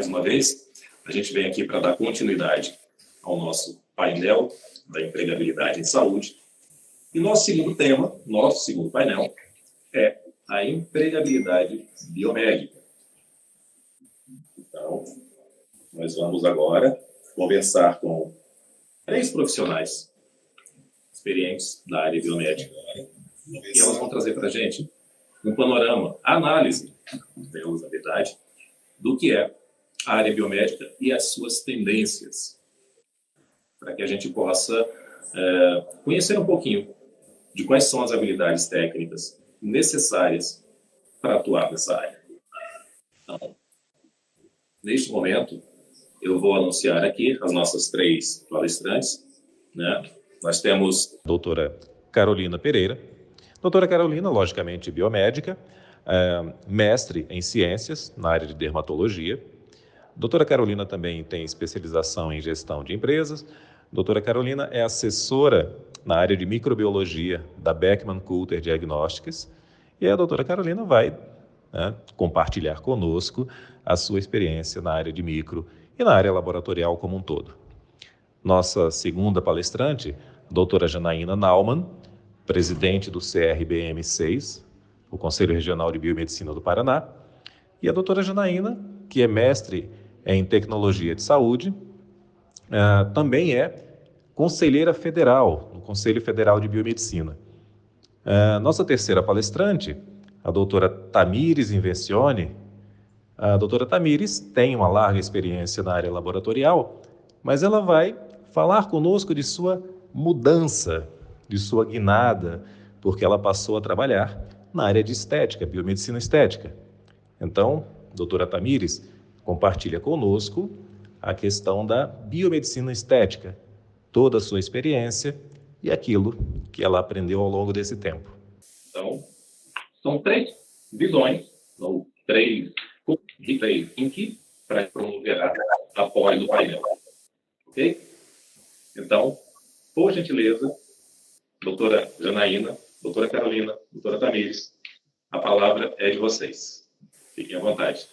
mais uma vez. A gente vem aqui para dar continuidade ao nosso painel da empregabilidade em saúde. E nosso segundo tema, nosso segundo painel, é a empregabilidade biomédica. Então, nós vamos agora conversar com 3 profissionais experientes da área biomédica. E elas vão trazer para a gente um panorama, a análise da usabilidade do que é a área biomédica e as suas tendências, para que a gente possa conhecer um pouquinho de quais são as habilidades técnicas necessárias para atuar nessa área. Então, neste momento, eu vou anunciar aqui as nossas 3 palestrantes, né? Nós temos a doutora Carolina Pereira. Doutora Carolina, logicamente biomédica, mestre em ciências na área de dermatologia. Doutora Carolina também tem especialização em gestão de empresas. Doutora Carolina é assessora na área de microbiologia da Beckman Coulter Diagnostics. E a doutora Carolina vai compartilhar conosco a sua experiência na área de micro e na área laboratorial como um todo. Nossa segunda palestrante, a doutora Janaína Naumann, presidente do CRBM6, o Conselho Regional de Biomedicina do Paraná, e a doutora Janaína, que é mestre em tecnologia de saúde, também é conselheira federal, no Conselho Federal de Biomedicina. Nossa terceira palestrante, a doutora Tamires Invencione. A doutora Tamires tem uma larga experiência na área laboratorial, mas ela vai falar conosco de sua mudança, de sua guinada, porque ela passou a trabalhar na área de estética, biomedicina estética. Então, doutora Tamires compartilha conosco a questão da biomedicina estética, toda a sua experiência e aquilo que ela aprendeu ao longo desse tempo. Então, são 3 visões, ou 3 em que para promover após o painel. Ok? Então, por gentileza, doutora Janaína, doutora Carolina, doutora Tamires, a palavra é de vocês. Fiquem à vontade.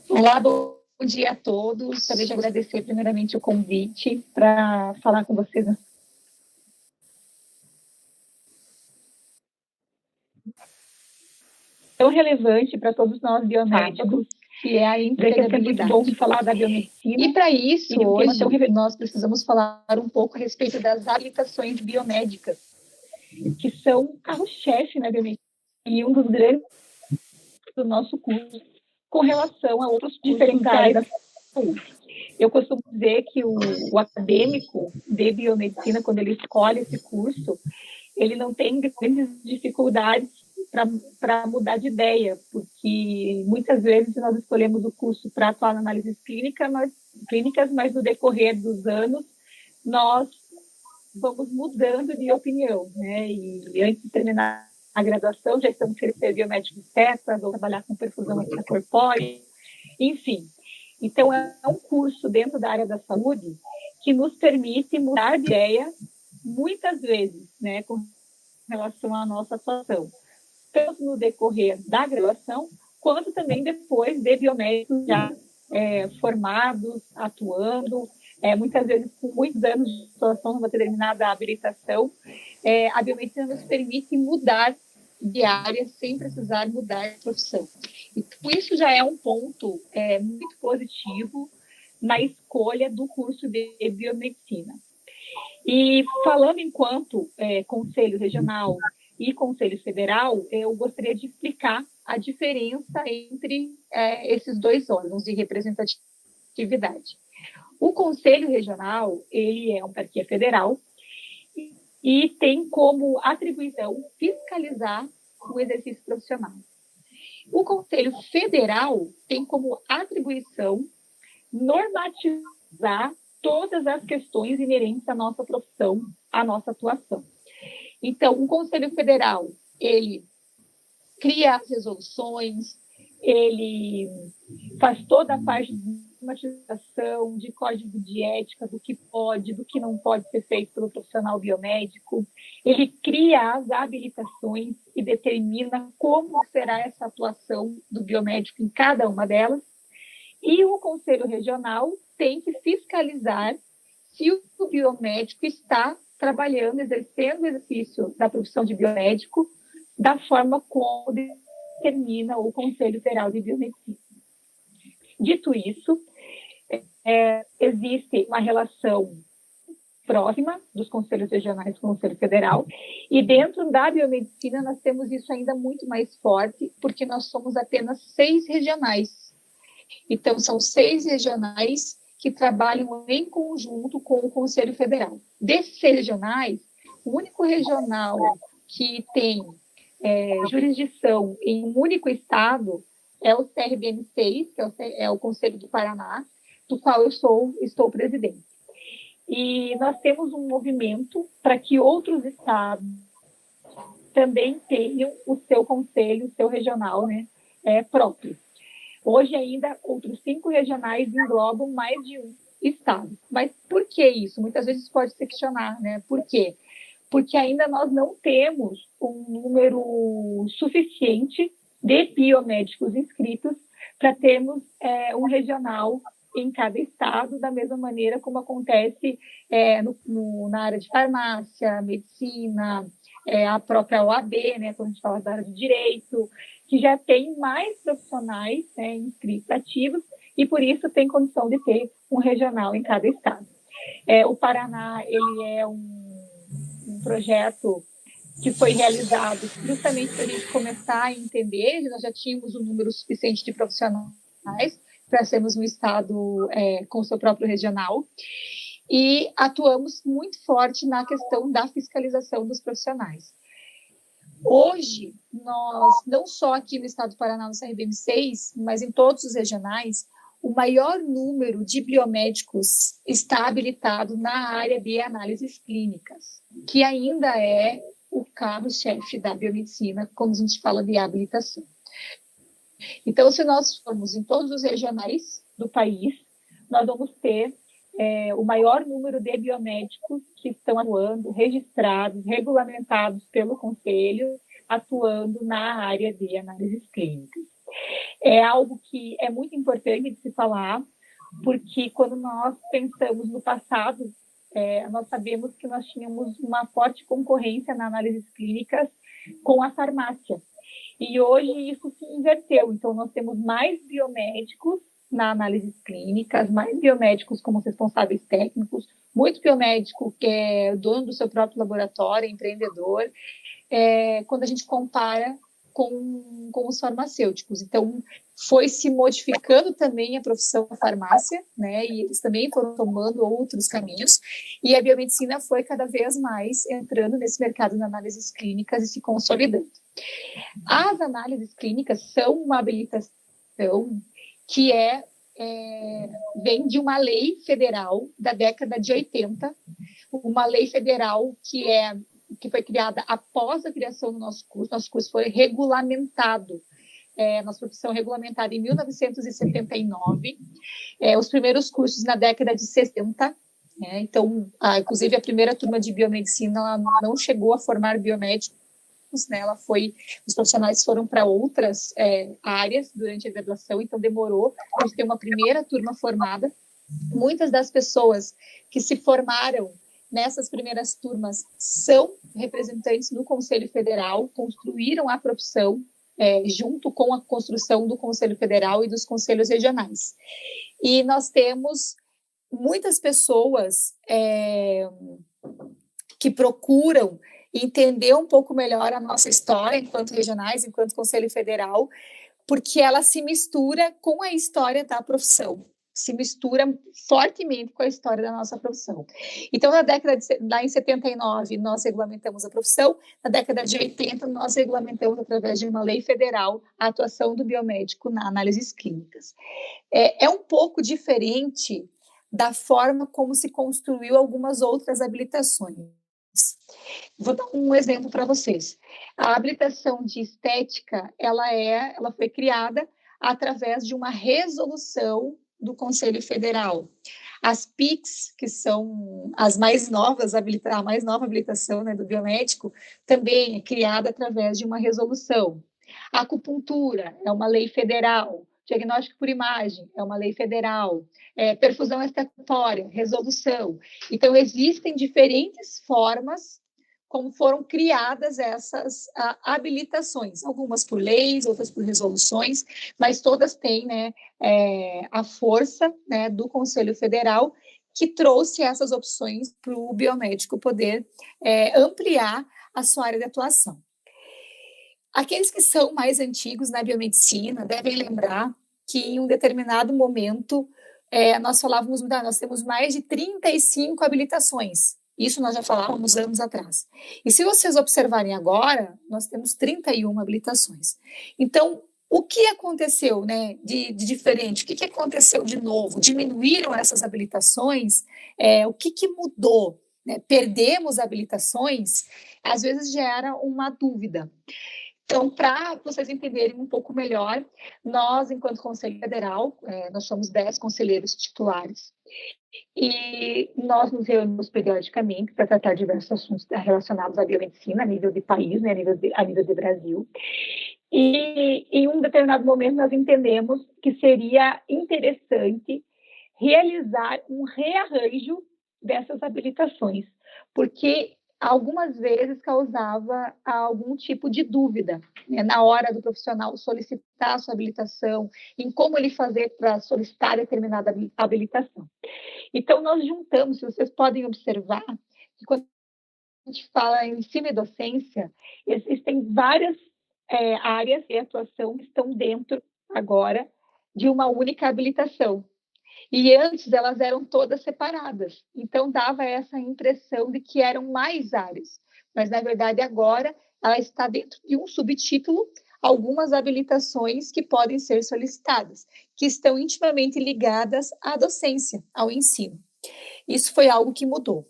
Olá, bom dia a todos. Gostaria de agradecer primeiramente o convite para falar com vocês. Tão relevante para todos nós biomédicos, que é a empregabilidade. É muito bom falar da biomedicina. E para isso, hoje, nós precisamos falar um pouco a respeito das habilitações biomédicas, que são o carro-chefe na biomedicina e um dos grandes do nosso curso com relação a outros diferenciais da saúde. Eu costumo dizer que o acadêmico de biomedicina, quando ele escolhe esse curso, ele não tem grandes dificuldades para mudar de ideia, porque muitas vezes nós escolhemos o curso para atuar na análises clínicas, mas no decorrer dos anos nós vamos mudando de opinião, né? E antes de terminar a graduação já estamos querendo ser biomédicos tetas, ou trabalhar com perfusão extracorpórea, enfim. Então é um curso dentro da área da saúde que nos permite mudar de ideia muitas vezes, né, com relação à nossa atuação, tanto no decorrer da graduação, quanto também depois de biomédicos já formados, atuando, muitas vezes com muitos anos de atuação numa determinada habilitação. A biomedicina nos permite mudar de área sem precisar mudar de profissão. Então, isso já é um ponto muito positivo na escolha do curso de biomedicina. E falando enquanto Conselho Regional e Conselho Federal, eu gostaria de explicar a diferença entre esses 2 órgãos de representatividade. O Conselho Regional, ele é um autarquia federal e tem como atribuição fiscalizar o exercício profissional. O Conselho Federal tem como atribuição normatizar todas as questões inerentes à nossa profissão, à nossa atuação. Então, o Conselho Federal, ele cria as resoluções, ele faz toda a parte de normatização, de código de ética, do que pode, do que não pode ser feito pelo profissional biomédico. Ele cria as habilitações e determina como será essa atuação do biomédico em cada uma delas. E o Conselho Regional tem que fiscalizar se o biomédico está trabalhando, exercendo o exercício da profissão de biomédico da forma como determina o Conselho Federal de Biomedicina. Dito isso, existe uma relação próxima dos conselhos regionais com o Conselho Federal, e dentro da biomedicina nós temos isso ainda muito mais forte, porque nós somos apenas 6 regionais. Então, são 6 regionais que trabalham em conjunto com o Conselho Federal. Desses 6 regionais, o único regional que tem jurisdição em um único estado é o CRBM6, que é o Conselho do Paraná, do qual eu estou presidente. E nós temos um movimento para que outros estados também tenham o seu conselho, o seu regional, né, próprio. Hoje ainda, outros 5 regionais englobam mais de um estado. Mas por que isso? Muitas vezes pode se questionar, né? Por quê? Porque ainda nós não temos um número suficiente de biomédicos inscritos para termos um regional em cada estado, da mesma maneira como acontece na área de farmácia, medicina, a própria OAB, né, quando a gente fala da área de direito, que já tem mais profissionais, né, inscritos ativos, e por isso tem condição de ter um regional em cada estado. O Paraná, ele é um projeto que foi realizado justamente para a gente começar a entender, nós já tínhamos um número suficiente de profissionais para sermos um estado com seu próprio regional, e atuamos muito forte na questão da fiscalização dos profissionais. Hoje, nós, não só aqui no estado do Paraná, no CRBM6, mas em todos os regionais, o maior número de biomédicos está habilitado na área de análises clínicas, que ainda é o carro-chefe da biomedicina, quando a gente fala de habilitação. Então, se nós formos em todos os regionais do país, nós vamos ter o maior número de biomédicos que estão atuando, registrados, regulamentados pelo Conselho, atuando na área de análises clínicas. É algo que é muito importante de se falar, porque quando nós pensamos no passado, nós sabemos que nós tínhamos uma forte concorrência na análises clínicas com a farmácia. E hoje isso se inverteu. Então, nós temos mais biomédicos na análises clínicas, mais biomédicos como responsáveis técnicos, muito biomédico que é dono do seu próprio laboratório, empreendedor, quando a gente compara com os farmacêuticos. Então, foi se modificando também a profissão da farmácia, né? E eles também foram tomando outros caminhos, e a biomedicina foi cada vez mais entrando nesse mercado de análises clínicas e se consolidando. As análises clínicas são uma habilitação que vem de uma lei federal da década de 80, uma lei federal que foi criada após a criação do nosso curso. Nosso curso foi regulamentado, nossa profissão regulamentada em 1979, os primeiros cursos na década de 60, então, inclusive a primeira turma de biomedicina ela não chegou a formar biomédicos, né? Os profissionais foram para outras áreas durante a graduação, então demorou para ter uma primeira turma formada. Muitas das pessoas que se formaram nessas primeiras turmas são representantes do Conselho Federal, construíram a profissão junto com a construção do Conselho Federal e dos conselhos regionais. E nós temos muitas pessoas que procuram entender um pouco melhor a nossa história enquanto regionais, enquanto Conselho Federal, porque ela se mistura com a história da profissão, se mistura fortemente com a história da nossa profissão. Então, lá em 79, nós regulamentamos a profissão, na década de 80, nós regulamentamos, através de uma lei federal, a atuação do biomédico na análises clínicas. É um pouco diferente da forma como se construiu algumas outras habilitações. Vou dar um exemplo para vocês. A habilitação de estética, ela foi criada através de uma resolução do Conselho Federal. As PICs, que são as mais novas, a mais nova habilitação, né, do biomédico, também é criada através de uma resolução. A acupuntura é uma lei federal. Diagnóstico por imagem é uma lei federal. Perfusão extracorpórea, resolução. Então, existem diferentes formas como foram criadas essas habilitações, algumas por leis, outras por resoluções, mas todas têm, né, a força, né, do Conselho Federal, que trouxe essas opções para o biomédico poder ampliar a sua área de atuação. Aqueles que são mais antigos na biomedicina devem lembrar que em um determinado momento nós falávamos, nós temos mais de 35 habilitações. Isso nós já falávamos anos atrás. E se vocês observarem agora, nós temos 31 habilitações. Então, o que aconteceu, né, de diferente? O que aconteceu de novo? Diminuíram essas habilitações? O que mudou? Né? Perdemos habilitações? Às vezes gera uma dúvida. Então, para vocês entenderem um pouco melhor, nós, enquanto Conselho Federal, nós somos 10 conselheiros titulares e nós nos reunimos periodicamente para tratar diversos assuntos relacionados à biomedicina a nível de país, né, a nível de Brasil. E em um determinado momento nós entendemos que seria interessante realizar um rearranjo dessas habilitações, porque algumas vezes causava algum tipo de dúvida, né, na hora do profissional solicitar a sua habilitação, em como ele fazer para solicitar determinada habilitação. Então, nós juntamos, se vocês podem observar, que quando a gente fala em ensino e docência, existem várias áreas de atuação que estão dentro, agora, de uma única habilitação. E antes elas eram todas separadas, então dava essa impressão de que eram mais áreas, mas na verdade agora ela está dentro de um subtítulo, algumas habilitações que podem ser solicitadas, que estão intimamente ligadas à docência, ao ensino. Isso foi algo que mudou.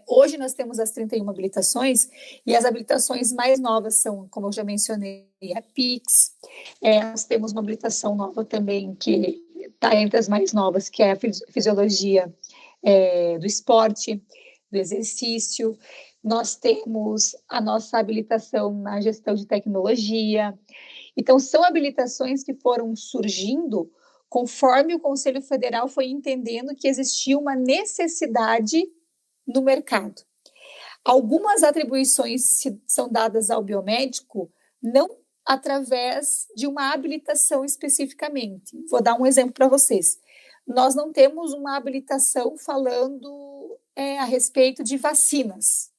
Hoje nós temos as 31 habilitações e as habilitações mais novas são, como eu já mencionei, a PICS. Nós temos uma habilitação nova também que está entre as mais novas, que é a fisiologia do esporte, do exercício. Nós temos a nossa habilitação na gestão de tecnologia. Então, são habilitações que foram surgindo conforme o Conselho Federal foi entendendo que existia uma necessidade no mercado. Algumas atribuições são dadas ao biomédico não através de uma habilitação especificamente. Vou dar um exemplo para vocês. Nós não temos uma habilitação falando a respeito de vacinas,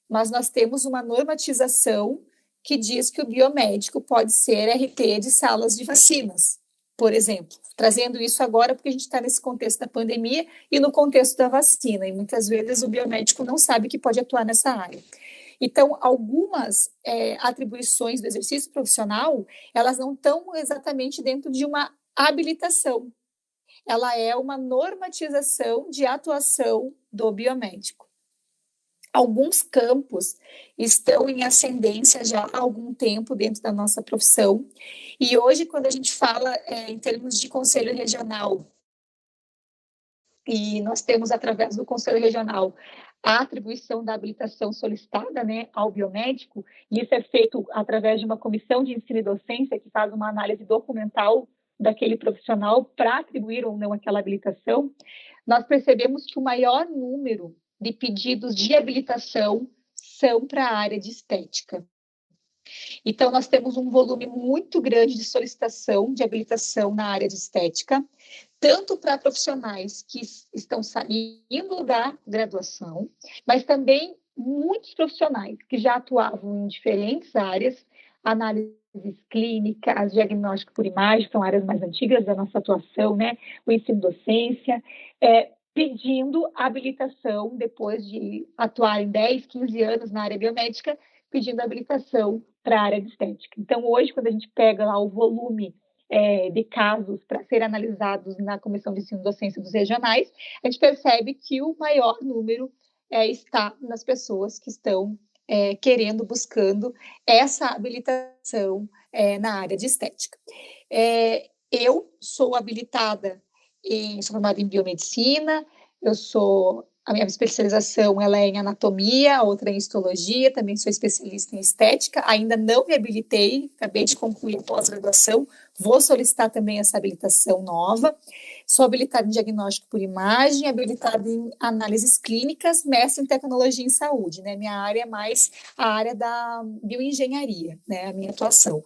mas nós temos uma normatização que diz que o biomédico pode ser RT de salas de vacinas, por exemplo, trazendo isso agora porque a gente está nesse contexto da pandemia e no contexto da vacina, e muitas vezes o biomédico não sabe que pode atuar nessa área. Então, algumas atribuições do exercício profissional, elas não estão exatamente dentro de uma habilitação. Ela é uma normatização de atuação do biomédico. Alguns campos estão em ascendência já há algum tempo dentro da nossa profissão. E hoje, quando a gente fala em termos de conselho regional, e nós temos, através do conselho regional, a atribuição da habilitação solicitada, né, ao biomédico, e isso é feito através de uma comissão de ensino e docência que faz uma análise documental daquele profissional para atribuir ou não aquela habilitação, nós percebemos que o maior número de pedidos de habilitação são para a área de estética. Então, nós temos um volume muito grande de solicitação de habilitação na área de estética, tanto para profissionais que estão saindo da graduação, mas também muitos profissionais que já atuavam em diferentes áreas, análises clínicas, diagnóstico por imagem, são áreas mais antigas da nossa atuação, né? O ensino-docência, pedindo habilitação, depois de atuar em 10, 15 anos na área biomédica, pedindo habilitação para a área de estética. Então, hoje, quando a gente pega lá o volume de casos para serem analisados na Comissão de Ensino e Docência dos regionais, a gente percebe que o maior número está nas pessoas que estão querendo, buscando essa habilitação na área de estética. Eu sou habilitada sou formada em biomedicina, a minha especialização ela é em anatomia, outra em histologia, também sou especialista em estética, ainda não me habilitei, acabei de concluir a pós-graduação, vou solicitar também essa habilitação nova. Sou habilitada em diagnóstico por imagem, habilitada em análises clínicas, mestre em tecnologia em saúde, né? Minha área é mais a área da bioengenharia, né? A minha atuação.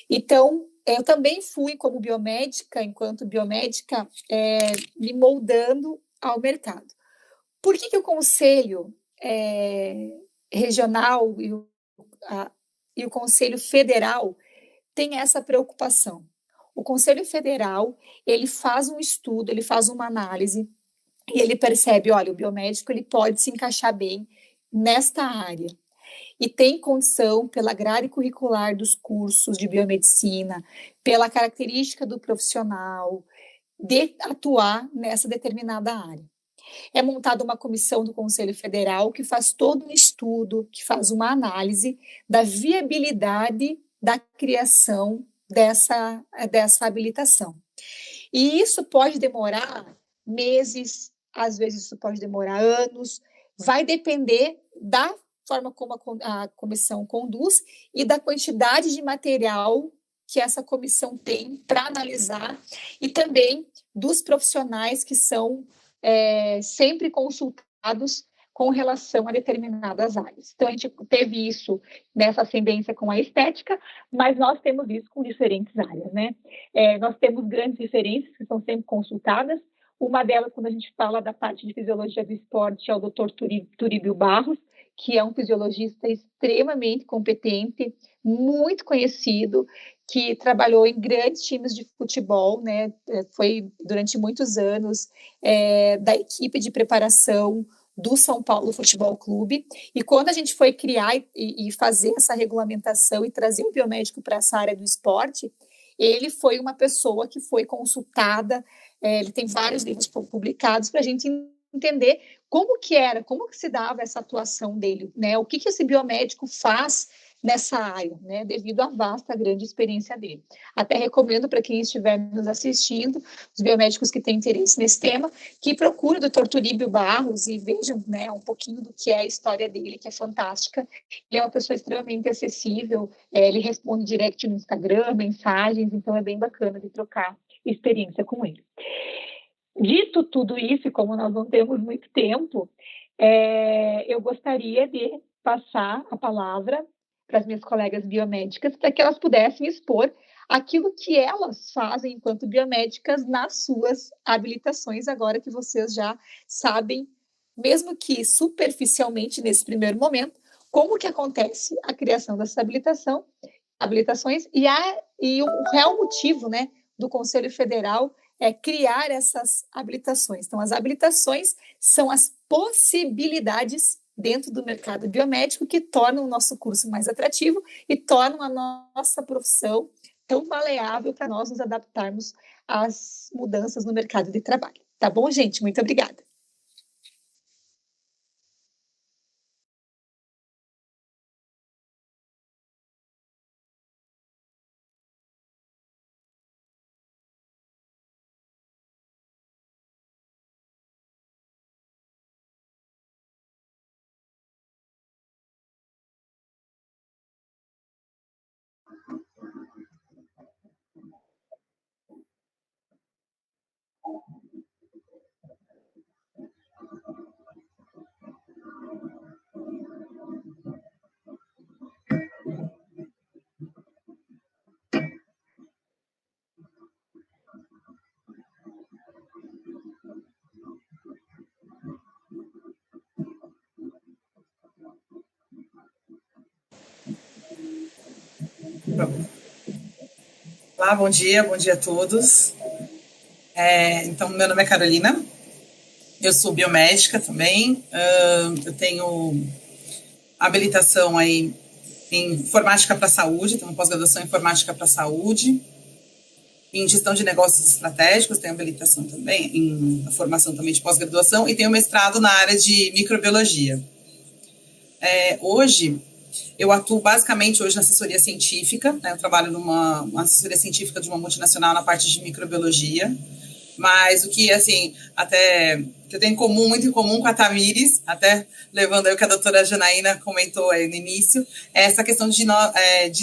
Então, eu também fui como biomédica, enquanto biomédica, me moldando ao mercado. Por que o Conselho Regional e o Conselho Federal têm essa preocupação? O Conselho Federal, ele faz um estudo, ele faz uma análise e ele percebe, olha, o biomédico ele pode se encaixar bem nesta área e tem condição pela grade curricular dos cursos de biomedicina, pela característica do profissional, de atuar nessa determinada área. É montada uma comissão do Conselho Federal que faz todo um estudo, que faz uma análise da viabilidade da criação dessa habilitação. E isso pode demorar meses, às vezes isso pode demorar anos, vai depender da forma como a comissão conduz e da quantidade de material que essa comissão tem para analisar e também dos profissionais que são sempre consultados com relação a determinadas áreas. Então, a gente teve isso nessa ascendência com a estética, mas nós temos isso com diferentes áreas, né? Nós temos grandes referências que são sempre consultadas. Uma delas, quando a gente fala da parte de fisiologia do esporte, é o Dr. Turíbio Barros, que é um fisiologista extremamente competente, muito conhecido, que trabalhou em grandes times de futebol, né? Foi durante muitos anos da equipe de preparação do São Paulo Futebol Clube, e quando a gente foi criar e fazer essa regulamentação e trazer o biomédico para essa área do esporte, ele foi uma pessoa que foi consultada, ele tem vários livros publicados para a gente entender como que se dava essa atuação dele, né? O que esse biomédico faz nessa área, né, devido à vasta, grande experiência dele. Até recomendo para quem estiver nos assistindo, os biomédicos que têm interesse nesse tema, que procurem o Dr. Turíbio Barros e vejam, né, um pouquinho do que é a história dele, que é fantástica. Ele é uma pessoa extremamente acessível, ele responde direct no Instagram, mensagens, então é bem bacana de trocar experiência com ele. Dito tudo isso, e como nós não temos muito tempo, eu gostaria de passar a palavra para as minhas colegas biomédicas, para que elas pudessem expor aquilo que elas fazem enquanto biomédicas nas suas habilitações, agora que vocês já sabem, mesmo que superficialmente nesse primeiro momento, como que acontece a criação dessa habilitações e o real motivo, né, do Conselho Federal criar essas habilitações. Então, as habilitações são as possibilidades dentro do mercado biomédico que tornam o nosso curso mais atrativo e tornam a nossa profissão tão maleável para nós nos adaptarmos às mudanças no mercado de trabalho. Tá bom, gente? Muito obrigada. Olá, bom dia a todos. Então, meu nome é Carolina, eu sou biomédica também, eu tenho habilitação aí em informática para a saúde, tenho uma pós-graduação em informática para a saúde, em gestão de negócios estratégicos, tenho habilitação também, em formação também de pós-graduação, e tenho mestrado na área de microbiologia. Hoje, eu atuo basicamente hoje na assessoria científica, né? Eu trabalho numa assessoria científica de uma multinacional na parte de microbiologia. Mas o que, assim, até que eu tenho muito em comum com a Tamires, até levando aí o que a doutora Janaína comentou aí no início, é essa questão de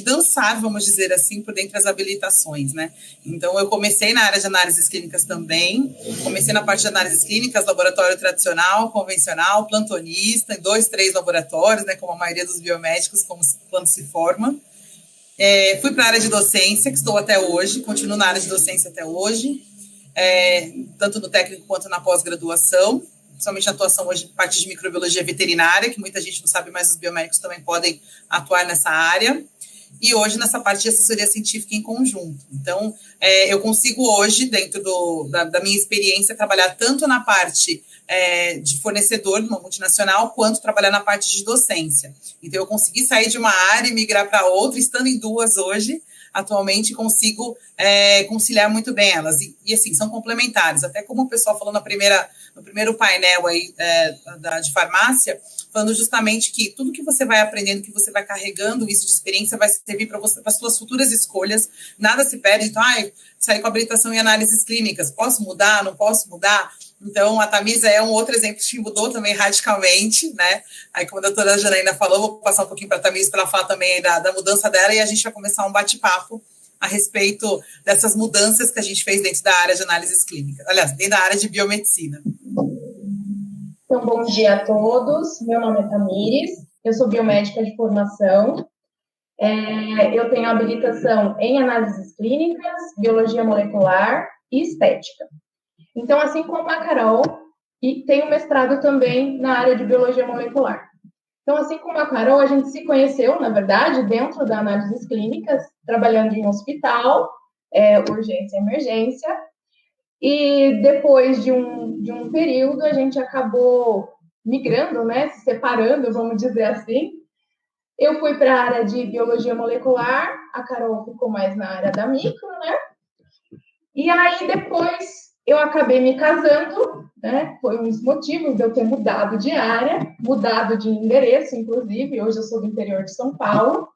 dançar, vamos dizer assim, por dentro das habilitações, né? Então, eu comecei na área de análises clínicas também, comecei na parte de análises clínicas, laboratório tradicional, convencional, plantonista, em 2, 3 laboratórios, né, como a maioria dos biomédicos, quando se forma. Fui para a área de docência, que estou até hoje, continuo na área de docência até hoje, tanto no técnico quanto na pós-graduação, principalmente a atuação hoje em parte de microbiologia veterinária, que muita gente não sabe, mas os biomédicos também podem atuar nessa área, e hoje nessa parte de assessoria científica em conjunto. Então, eu consigo hoje, dentro da minha experiência, trabalhar tanto na parte de fornecedor de uma multinacional, quanto trabalhar na parte de docência. Então, eu consegui sair de uma área e migrar para outra, estando em duas hoje. Atualmente consigo conciliar muito bem elas, e assim, são complementares, até como o pessoal falou no primeiro painel aí de farmácia, falando justamente que tudo que você vai aprendendo, que você vai carregando isso de experiência, vai servir para as suas futuras escolhas, nada se perde, então, sair com habilitação em análises clínicas, posso mudar, não posso mudar? Então, a Tamisa é um outro exemplo que mudou também radicalmente, né? Aí, como a doutora Janaína falou, vou passar um pouquinho para a Tamisa para ela falar também da mudança dela, e a gente vai começar um bate-papo a respeito dessas mudanças que a gente fez dentro da área de análises clínicas, aliás, dentro da área de biomedicina. Então, bom dia a todos. Meu nome é Tamires, eu sou biomédica de formação. Eu tenho habilitação em análises clínicas, biologia molecular e estética. Então, assim como a Carol, e tenho mestrado também na área de biologia molecular. Então, assim como a Carol, a gente se conheceu, na verdade, dentro da análises clínicas, trabalhando em hospital, urgência e emergência. E depois de um período, a gente acabou migrando, né, se separando, vamos dizer assim. Eu fui para a área de biologia molecular, a Carol ficou mais na área da micro, né? E aí, depois, eu acabei me casando, né? Foi um dos motivos de eu ter mudado de área, mudado de endereço, inclusive. Hoje eu sou do interior de São Paulo.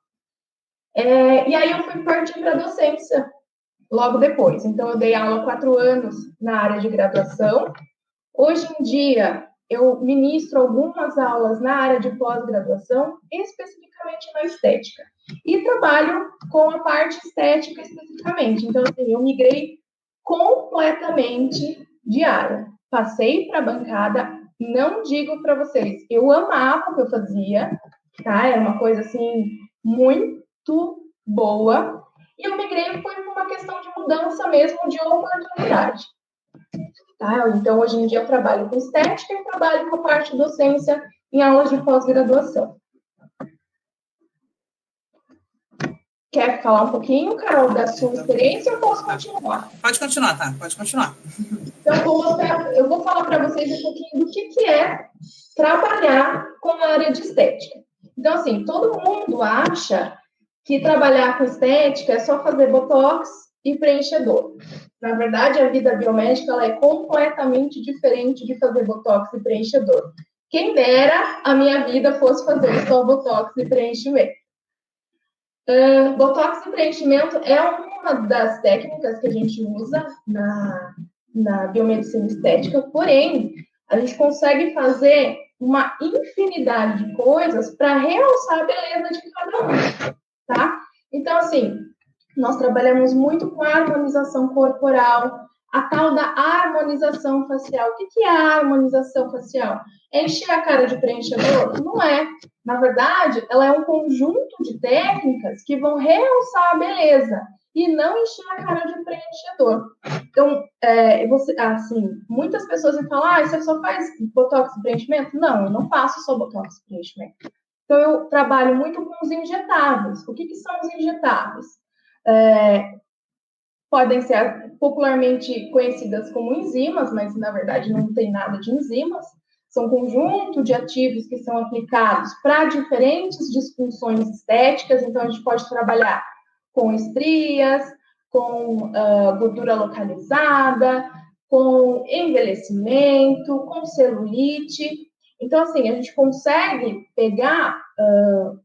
E aí eu fui partir para a docência logo depois. Então, eu dei aula 4 anos na área de graduação. Hoje em dia, eu ministro algumas aulas na área de pós-graduação, especificamente na estética. E trabalho com a parte estética especificamente. Então, assim, eu migrei completamente de área. Passei para a bancada, não digo para vocês, eu amava o que eu fazia, tá? Era uma coisa, assim, muito boa. E eu migrei por uma questão de mudança mesmo, de oportunidade. Tá? Então, hoje em dia, eu trabalho com estética e trabalho com a parte de docência em aulas de pós-graduação. Quer falar um pouquinho, Carol, da sua experiência ou posso continuar? Pode continuar, tá? Pode continuar. Então, eu vou falar para vocês um pouquinho do que é trabalhar com a área de estética. Então, assim, todo mundo acha que trabalhar com estética é só fazer botox e preenchedor. Na verdade, a vida biomédica ela é completamente diferente de fazer botox e preenchedor. Quem dera a minha vida fosse fazer só botox e preenchimento. Botox e preenchimento é uma das técnicas que a gente usa na biomedicina estética, porém, a gente consegue fazer uma infinidade de coisas para realçar a beleza de cada um, tá? Então, assim, nós trabalhamos muito com a harmonização corporal, a tal da harmonização facial. O que é a harmonização facial? É encher a cara de preenchedor? Não é. Na verdade, ela é um conjunto de técnicas que vão realçar a beleza e não encher a cara de preenchedor. Então, muitas pessoas me falam, você só faz botox e preenchimento? Não, eu não faço só botox e preenchimento. Então, eu trabalho muito com os injetáveis. O que são os injetáveis? Podem ser popularmente conhecidas como enzimas, mas, na verdade, não tem nada de enzimas. São um conjunto de ativos que são aplicados para diferentes disfunções estéticas. Então, a gente pode trabalhar com estrias, com gordura localizada, com envelhecimento, com celulite. Então, assim, a gente consegue pegar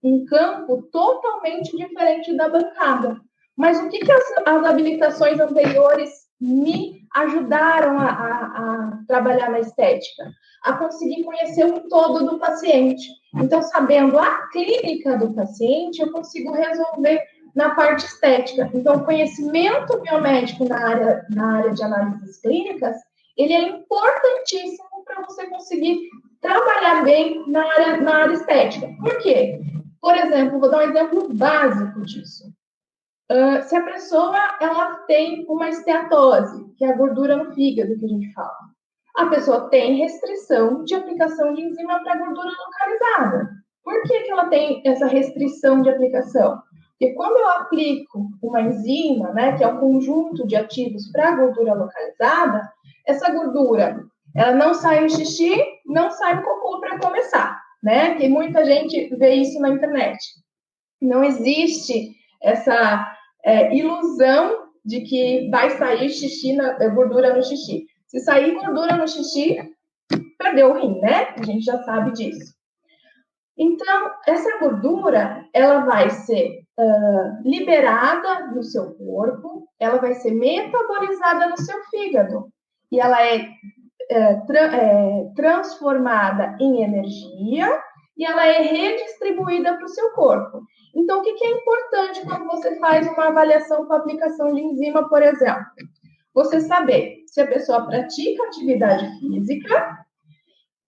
um campo totalmente diferente da bancada. Mas o que as habilitações anteriores me ajudaram a trabalhar na estética, a conseguir conhecer o todo do paciente. Então, sabendo a clínica do paciente, eu consigo resolver na parte estética. Então, o conhecimento biomédico na área de análises clínicas, ele é importantíssimo para você conseguir trabalhar bem na área estética. Por quê? Por exemplo, vou dar um exemplo básico disso. Se a pessoa ela tem uma esteatose, que é a gordura no fígado que a gente fala, a pessoa tem restrição de aplicação de enzima para gordura localizada. Por que ela tem essa restrição de aplicação? Porque quando eu aplico uma enzima, né, que é um conjunto de ativos para a gordura localizada, essa gordura ela não sai no xixi, não sai no cocô para começar, né? Que muita gente vê isso na internet. Não existe essa ilusão de que vai sair gordura no xixi. Se sair gordura no xixi, perdeu o rim, né? A gente já sabe disso. Então, essa gordura, ela vai ser liberada no seu corpo, ela vai ser metabolizada no seu fígado. E ela é transformada em energia e ela é redistribuída para o seu corpo. Então, o que é importante quando você faz uma avaliação com a aplicação de enzima, por exemplo? Você saber se a pessoa pratica atividade física,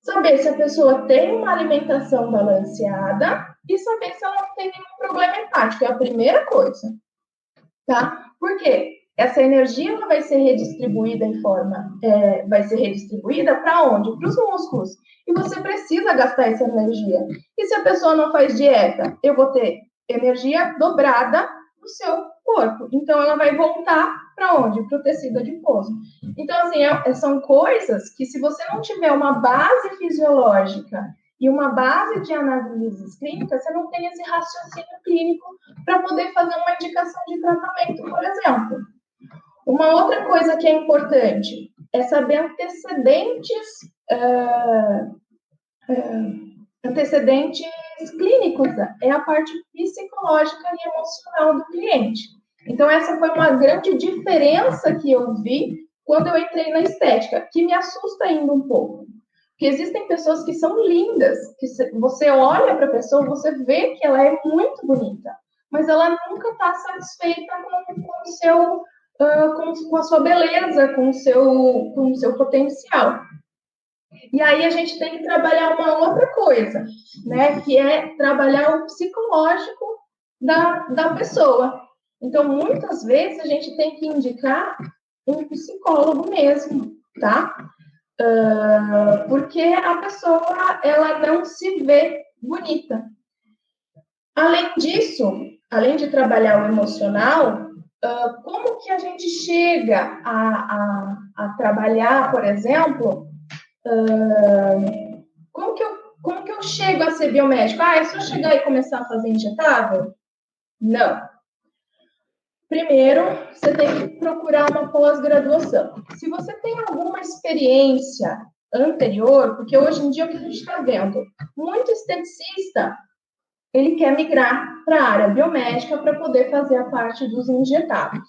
saber se a pessoa tem uma alimentação balanceada e saber se ela não tem nenhum problema hepático. É a primeira coisa, tá? Por quê? Essa energia ela vai ser redistribuída vai ser redistribuída para onde? Para os músculos. E você precisa gastar essa energia. E se a pessoa não faz dieta, eu vou ter energia dobrada no seu corpo. Então, ela vai voltar para onde? Para o tecido adiposo. Então, assim, são coisas que se você não tiver uma base fisiológica e uma base de análises clínicas, você não tem esse raciocínio clínico para poder fazer uma indicação de tratamento, por exemplo. Uma outra coisa que é importante é saber antecedentes clínicos, é a parte psicológica e emocional do cliente. Então, essa foi uma grande diferença que eu vi quando eu entrei na estética, que me assusta ainda um pouco. Porque existem pessoas que são lindas, que você olha para a pessoa, você vê que ela é muito bonita, mas ela nunca está satisfeita com a sua beleza, com o seu potencial. E aí a gente tem que trabalhar uma outra coisa, né? Que é trabalhar o psicológico da pessoa. Então, muitas vezes a gente tem que indicar um psicólogo mesmo, tá? Porque a pessoa, ela não se vê bonita. Além disso, além de trabalhar o emocional, como que a gente chega a trabalhar, por exemplo, como que eu chego a ser biomédico? É só chegar e começar a fazer injetável? Não. Primeiro, você tem que procurar uma pós-graduação. Se você tem alguma experiência anterior, porque hoje em dia o que a gente está vendo? Muito esteticista, ele quer migrar para a área biomédica para poder fazer a parte dos injetáveis.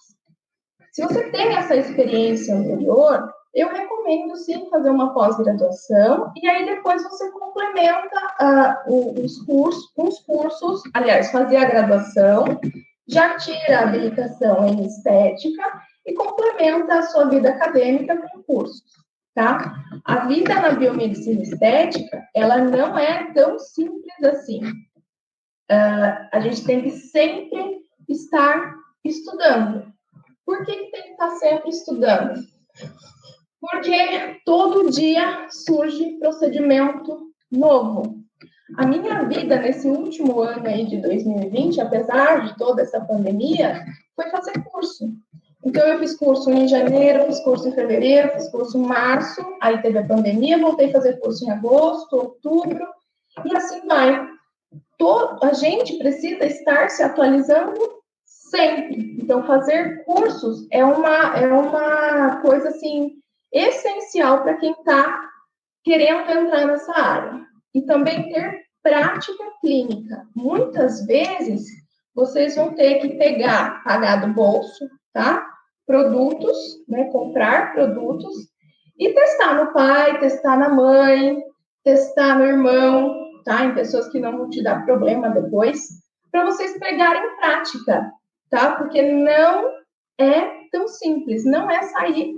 Se você tem essa experiência anterior, eu recomendo sim fazer uma pós-graduação e aí depois você complementa os cursos, aliás, fazer a graduação, já tira a habilitação em estética e complementa a sua vida acadêmica com cursos, tá? A vida na biomedicina estética, ela não é tão simples assim. A gente tem que sempre estar estudando. Por que tem que estar sempre estudando? Porque todo dia surge procedimento novo. A minha vida nesse último ano aí de 2020, apesar de toda essa pandemia, foi fazer curso. Então, eu fiz curso em janeiro, fiz curso em fevereiro, fiz curso em março, aí teve a pandemia, voltei a fazer curso em agosto, outubro, e assim vai. A gente precisa estar se atualizando sempre. Então, fazer cursos é uma coisa, assim, essencial para quem está querendo entrar nessa área. E também ter prática clínica. Muitas vezes, vocês vão ter que pagar do bolso, tá? produtos, né, comprar produtos e testar no pai, testar na mãe, testar no irmão, tá? Em pessoas que não vão te dar problema depois, para vocês pegarem em prática, tá? Porque não é tão simples, não é sair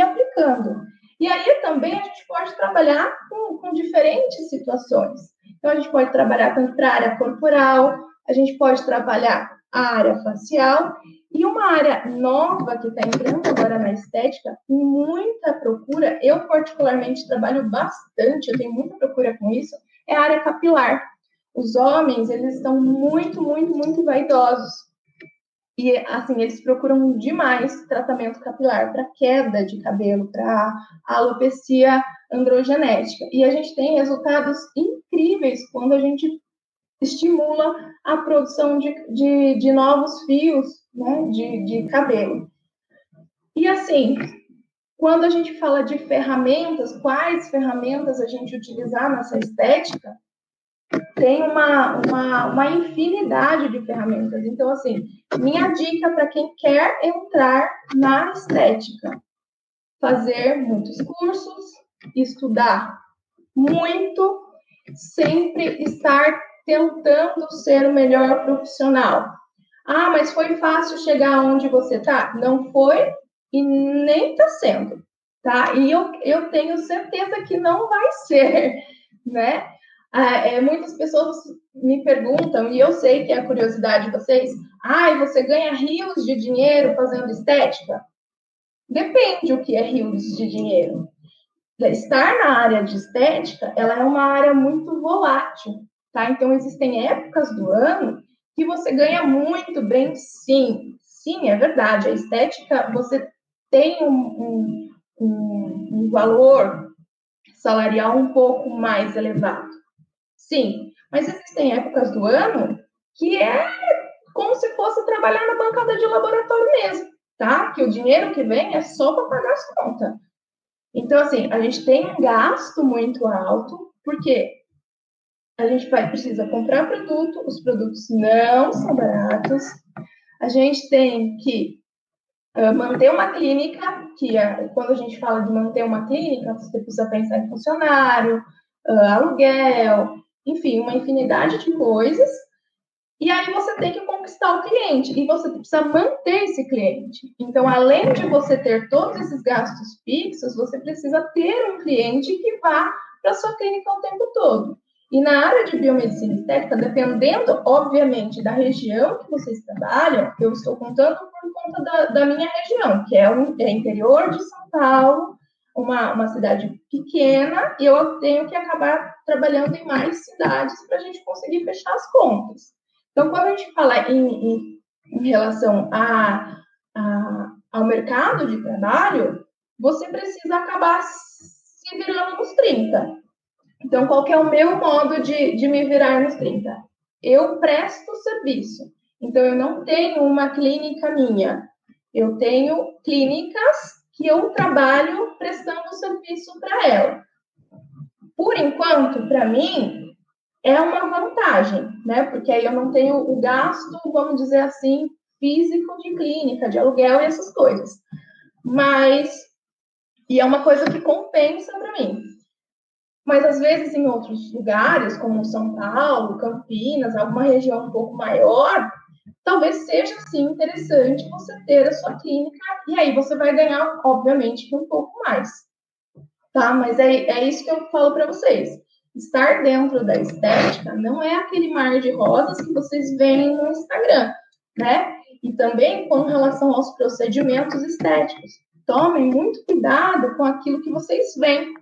aplicando. E aí também a gente pode trabalhar com diferentes situações. Então, a gente pode trabalhar tanto para a área corporal, a gente pode trabalhar a área facial, e uma área nova que está entrando agora na estética, com muita procura, eu particularmente trabalho bastante, eu tenho muita procura com isso, é a área capilar. Os homens, eles estão muito, muito, muito vaidosos. E, assim, eles procuram demais tratamento capilar para queda de cabelo, para alopecia androgenética. E a gente tem resultados incríveis quando a gente estimula a produção de novos fios, né, de cabelo. E, assim, quando a gente fala de ferramentas, quais ferramentas a gente utilizar nessa estética, tem uma infinidade de ferramentas. Então, assim, minha dica para quem quer entrar na estética, fazer muitos cursos, estudar muito, sempre estar tentando ser o melhor profissional. Ah, mas foi fácil chegar onde você está? Não foi e nem está sendo, tá? E eu tenho certeza que não vai ser, né? Muitas pessoas me perguntam, e eu sei que é a curiosidade de vocês, você ganha rios de dinheiro fazendo estética? Depende o que é rios de dinheiro. Estar na área de estética, ela é uma área muito volátil, tá? Então, existem épocas do ano que você ganha muito bem, sim. Sim, é verdade. A estética, você tem um valor salarial um pouco mais elevado. Sim, mas existem épocas do ano que é como se fosse trabalhar na bancada de laboratório mesmo, tá? Que o dinheiro que vem é só para pagar as contas. Então, assim, a gente tem um gasto muito alto, porque a gente precisa comprar produto, os produtos não são baratos, a gente tem que manter uma clínica, quando a gente fala de manter uma clínica, você precisa pensar em funcionário, aluguel, enfim, uma infinidade de coisas, e aí você tem que conquistar o cliente, e você precisa manter esse cliente. Então, além de você ter todos esses gastos fixos, você precisa ter um cliente que vá para a sua clínica o tempo todo. E na área de biomedicina estética, dependendo, obviamente, da região que vocês trabalham, eu estou contando por conta da minha região, que é interior de São Paulo, uma cidade pequena, e eu tenho que acabar trabalhando em mais cidades para a gente conseguir fechar as contas. Então, quando a gente fala em relação ao mercado de trabalho, você precisa acabar se virando nos 30. Então, qual que é o meu modo de me virar nos 30? Eu presto serviço. Então, eu não tenho uma clínica minha. Eu tenho clínicas que eu trabalho prestando serviço para ela. Por enquanto, para mim, é uma vantagem, né? Porque aí eu não tenho o gasto, vamos dizer assim, físico de clínica, de aluguel e essas coisas. E é uma coisa que compensa para mim. Mas, às vezes, em outros lugares, como São Paulo, Campinas, alguma região um pouco maior, talvez seja, sim, interessante você ter a sua clínica, e aí você vai ganhar, obviamente, um pouco mais, tá? Mas é isso que eu falo para vocês. Estar dentro da estética não é aquele mar de rosas que vocês veem no Instagram, né? E também com relação aos procedimentos estéticos. Tomem muito cuidado com aquilo que vocês veem,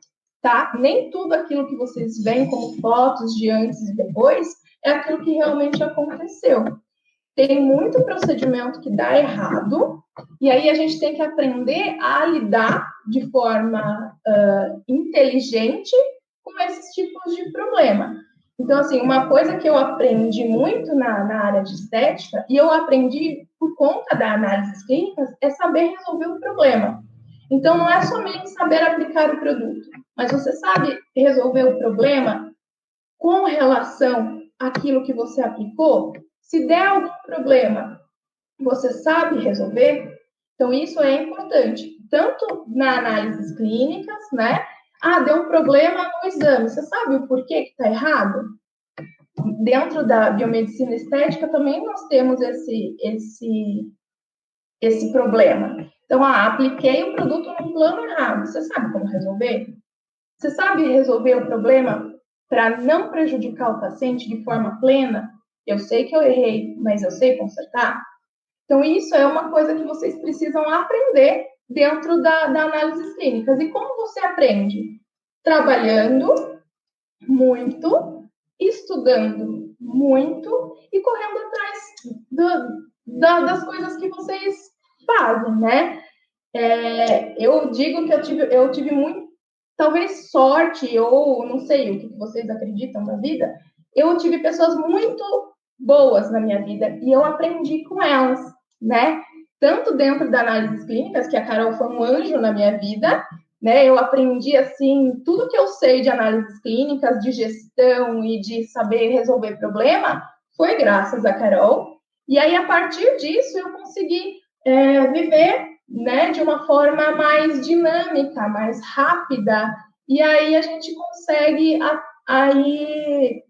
tá? Nem tudo aquilo que vocês veem como fotos de antes e depois é aquilo que realmente aconteceu. Tem muito procedimento que dá errado, e aí a gente tem que aprender a lidar de forma inteligente com esses tipos de problema. Então, assim, uma coisa que eu aprendi muito na área de estética, e eu aprendi por conta da análise clínica, é saber resolver o problema. Então, não é somente saber aplicar o produto, mas você sabe resolver o problema com relação àquilo que você aplicou. Se der algum problema, você sabe resolver, Então, isso é importante, tanto na análises clínicas, né? Deu um problema no exame, você sabe o porquê que está errado? Dentro da biomedicina estética também nós temos esse problema. Então, apliquei o produto no plano errado, você sabe como resolver? Você sabe resolver o problema para não prejudicar o paciente de forma plena? Eu sei que eu errei, mas eu sei consertar? Então, isso é uma coisa que vocês precisam aprender dentro da análises clínicas. E como você aprende? Trabalhando muito, estudando muito e correndo atrás das coisas que vocês fazem, né? Eu digo que eu tive muito, talvez sorte, ou não sei o que vocês acreditam na vida, eu tive pessoas muito boas na minha vida e eu aprendi com elas, né? Tanto dentro da análises clínicas, que a Carol foi um anjo na minha vida, né? Eu aprendi, assim, tudo que eu sei de análises clínicas, de gestão e de saber resolver problema, foi graças a Carol. E aí, a partir disso, eu consegui viver, né, de uma forma mais dinâmica, mais rápida, e aí a gente consegue aí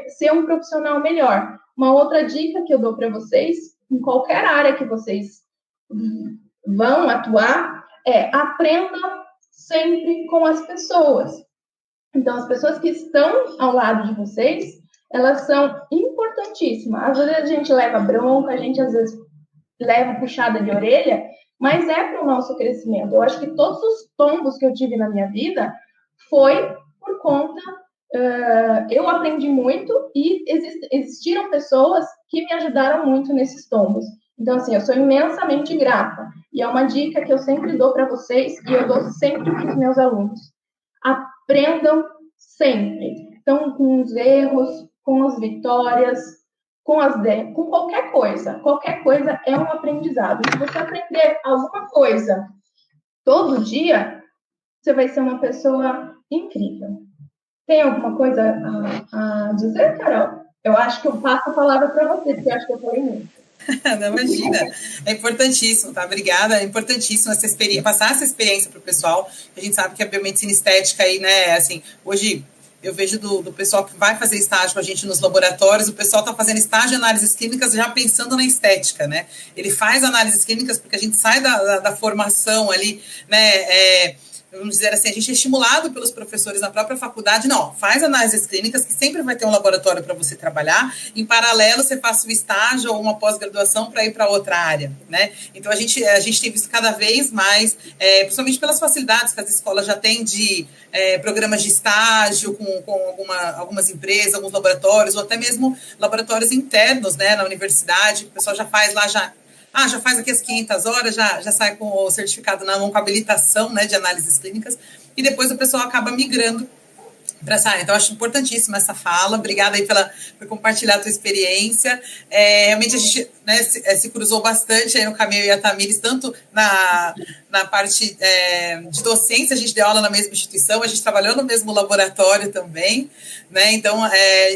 ser um profissional melhor. Uma outra dica que eu dou para vocês, em qualquer área que vocês vão atuar, aprendam sempre com as pessoas. Então, as pessoas que estão ao lado de vocês, elas são importantíssimas. Às vezes a gente leva bronca, a gente às vezes leva puxada de orelha, mas é para o nosso crescimento. Eu acho que todos os tombos que eu tive na minha vida foi por conta... eu aprendi muito e existiram pessoas que me ajudaram muito nesses tombos. Então, assim, eu sou imensamente grata. E é uma dica que eu sempre dou para vocês e eu dou sempre para os meus alunos. Aprendam sempre. Então, com os erros, com as vitórias, com qualquer coisa. Qualquer coisa é um aprendizado. Se você aprender alguma coisa todo dia, você vai ser uma pessoa incrível. Tem alguma coisa a dizer, Carol? Eu acho que eu passo a palavra para você, porque eu acho que eu falei muito. Não, imagina, é importantíssimo, tá? Obrigada, é importantíssimo essa experiência, passar essa experiência para o pessoal. A gente sabe que a biomedicina estética aí, né, assim, hoje eu vejo do pessoal que vai fazer estágio com a gente nos laboratórios, o pessoal está fazendo estágio de análises clínicas já pensando na estética, né? Ele faz análises clínicas porque a gente sai da formação ali, né, vamos dizer assim, a gente é estimulado pelos professores na própria faculdade, não, faz análises clínicas, que sempre vai ter um laboratório para você trabalhar, em paralelo você faça o estágio ou uma pós-graduação para ir para outra área, né? Então, a gente tem visto cada vez mais, principalmente pelas facilidades que as escolas já têm de programas de estágio com algumas empresas, alguns laboratórios, ou até mesmo laboratórios internos, né, na universidade, o pessoal já faz lá, já faz aqui as 500 horas, já sai com o certificado na mão, com habilitação, né, de análises clínicas, e depois o pessoal acaba migrando para essa área. Então, eu acho importantíssima essa fala. Obrigada aí por compartilhar a tua experiência. Realmente, a gente, né, se cruzou bastante aí no caminho, e a Tamires, tanto na parte de docência, a gente deu aula na mesma instituição, a gente trabalhou no mesmo laboratório também, né? Então,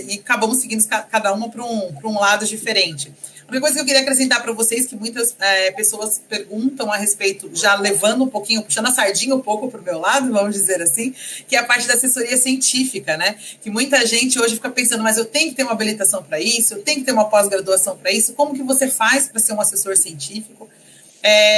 e acabamos seguindo cada uma para um lado diferente. Uma coisa que eu queria acrescentar para vocês, que muitas pessoas perguntam a respeito, já levando um pouquinho, puxando a sardinha um pouco para o meu lado, vamos dizer assim, que é a parte da assessoria científica, né? Que muita gente hoje fica pensando, mas eu tenho que ter uma habilitação para isso, eu tenho que ter uma pós-graduação para isso, como que você faz para ser um assessor científico?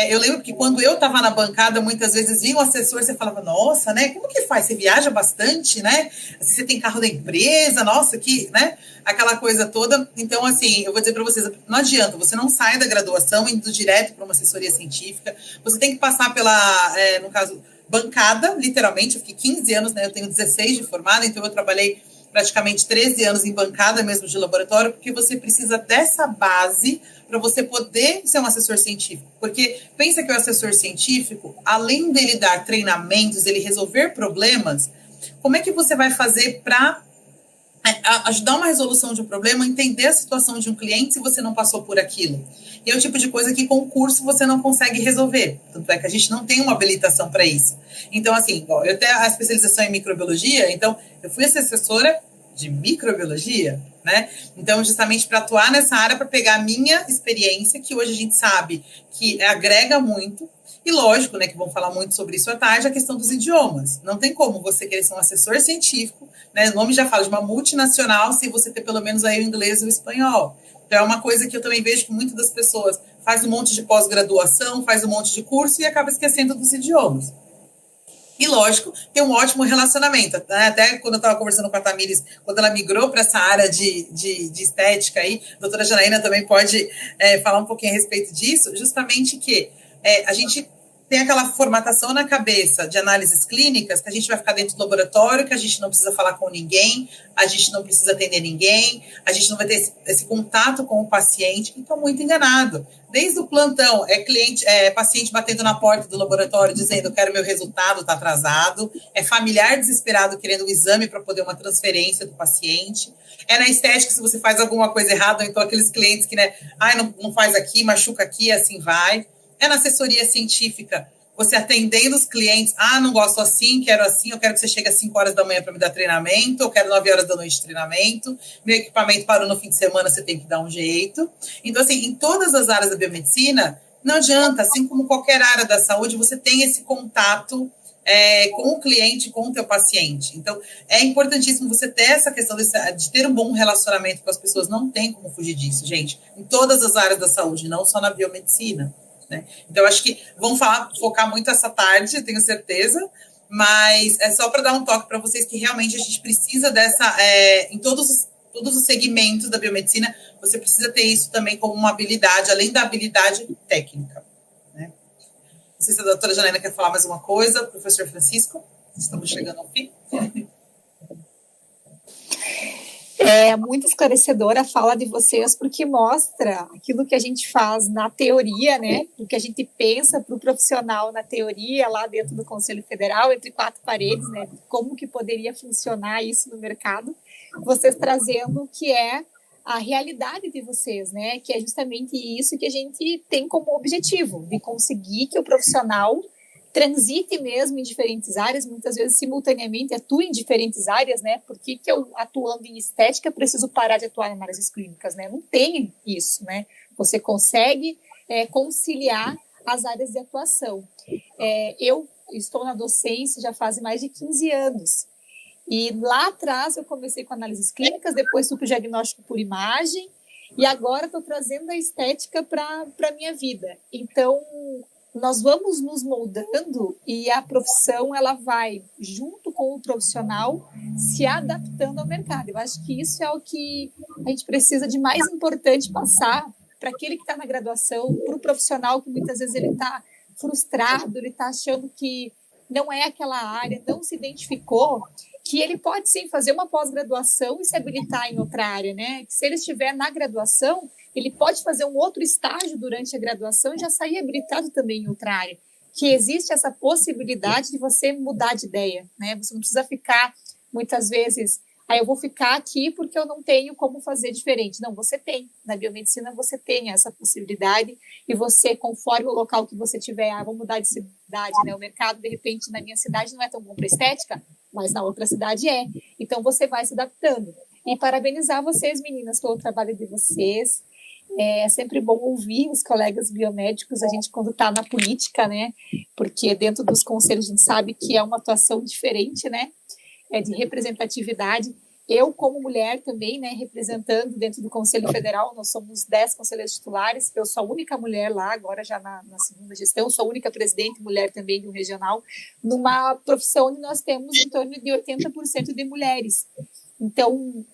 Eu lembro que quando eu estava na bancada, muitas vezes vinha um assessor, você falava, nossa, né? Como que faz? Você viaja bastante, né? Você tem carro da empresa, nossa, que, né? Aquela coisa toda. Então, assim, eu vou dizer para vocês, não adianta, você não sai da graduação indo direto para uma assessoria científica, você tem que passar pela, no caso, bancada, literalmente, eu fiquei 15 anos, né? Eu tenho 16 de formada, então eu trabalhei praticamente 13 anos em bancada mesmo de laboratório, porque você precisa dessa base para você poder ser um assessor científico. Porque pensa que o assessor científico, além dele dar treinamentos, ele resolver problemas, como é que você vai fazer para ajudar uma resolução de um problema, entender a situação de um cliente se você não passou por aquilo? E é o tipo de coisa que com o curso você não consegue resolver. Tanto é que a gente não tem uma habilitação para isso. Então, assim, eu tenho a especialização em microbiologia, então eu fui assessora de microbiologia, né? Então, justamente para atuar nessa área, para pegar a minha experiência, que hoje a gente sabe que agrega muito, e lógico, né, que vão falar muito sobre isso à tarde, a questão dos idiomas. Não tem como você querer ser um assessor científico, né? O nome já fala de uma multinacional, sem você ter pelo menos aí o inglês e o espanhol. Então, é uma coisa que eu também vejo que muitas das pessoas faz um monte de pós-graduação, faz um monte de curso e acaba esquecendo dos idiomas. E, lógico, tem um ótimo relacionamento. Até quando eu estava conversando com a Tamires, quando ela migrou para essa área de estética aí, a doutora Janaína também pode falar um pouquinho a respeito disso, justamente que a gente tem aquela formatação na cabeça de análises clínicas, que a gente vai ficar dentro do laboratório, que a gente não precisa falar com ninguém, a gente não precisa atender ninguém, a gente não vai ter esse contato com o paciente, então muito enganado. Desde o plantão, paciente batendo na porta do laboratório dizendo quero meu resultado, está atrasado, é familiar desesperado querendo um exame para poder uma transferência do paciente, é na estética se você faz alguma coisa errada, ou então aqueles clientes que, né, não faz aqui, machuca aqui, assim vai. É na assessoria científica, você atendendo os clientes, não gosto assim, eu quero que você chegue às 5 horas da manhã para me dar treinamento, eu quero 9 horas da noite de treinamento, meu equipamento parou no fim de semana, você tem que dar um jeito. Então, assim, em todas as áreas da biomedicina, não adianta, assim como qualquer área da saúde, você tem esse contato com o cliente, com o teu paciente. Então, é importantíssimo você ter essa questão de ter um bom relacionamento com as pessoas, não tem como fugir disso, gente, em todas as áreas da saúde, não só na biomedicina. Né? Então, acho que vão focar muito essa tarde, tenho certeza, mas é só para dar um toque para vocês que realmente a gente precisa dessa, em todos os segmentos da biomedicina, você precisa ter isso também como uma habilidade, além da habilidade técnica. Né? Não sei se a doutora Janaína quer falar mais uma coisa, professor Francisco, estamos chegando ao fim. É muito esclarecedora a fala de vocês, porque mostra aquilo que a gente faz na teoria, né? O que a gente pensa para o profissional na teoria, lá dentro do Conselho Federal, entre 4 paredes, né? Como que poderia funcionar isso no mercado. Vocês trazendo o que é a realidade de vocês, né? Que é justamente isso que a gente tem como objetivo, de conseguir que o profissional transite mesmo em diferentes áreas, muitas vezes simultaneamente atue em diferentes áreas, né? Por que eu, atuando em estética, preciso parar de atuar em análises clínicas, né? Não tem isso, né? Você consegue conciliar as áreas de atuação. Eu estou na docência já faz mais de 15 anos. E lá atrás eu comecei com análises clínicas, depois fui para o diagnóstico por imagem, e agora estou trazendo a estética para a minha vida. Então, nós vamos nos moldando e a profissão ela vai, junto com o profissional, se adaptando ao mercado. Eu acho que isso é o que a gente precisa de mais importante passar para aquele que está na graduação, para o profissional que muitas vezes ele está frustrado, ele está achando que não é aquela área, não se identificou, que ele pode sim fazer uma pós-graduação e se habilitar em outra área, né? Que se ele estiver na graduação, ele pode fazer um outro estágio durante a graduação e já sair habilitado também em outra área. Que existe essa possibilidade de você mudar de ideia, né? Você não precisa ficar, muitas vezes, eu vou ficar aqui porque eu não tenho como fazer diferente. Não, você tem. Na biomedicina você tem essa possibilidade e você, conforme o local que você tiver, vou mudar de cidade, né? O mercado, de repente, na minha cidade não é tão bom para estética, mas na outra cidade é. Então, você vai se adaptando. E parabenizar vocês, meninas, pelo trabalho de vocês. É sempre bom ouvir os colegas biomédicos, a gente quando está na política, né? Porque dentro dos conselhos a gente sabe que é uma atuação diferente, né? De representatividade. Eu, como mulher também, né, representando dentro do Conselho Federal, nós somos 10 conselheiros titulares, eu sou a única mulher lá, agora já na segunda gestão, sou a única presidente mulher também do regional, numa profissão onde nós temos em torno de 80% de mulheres. Então,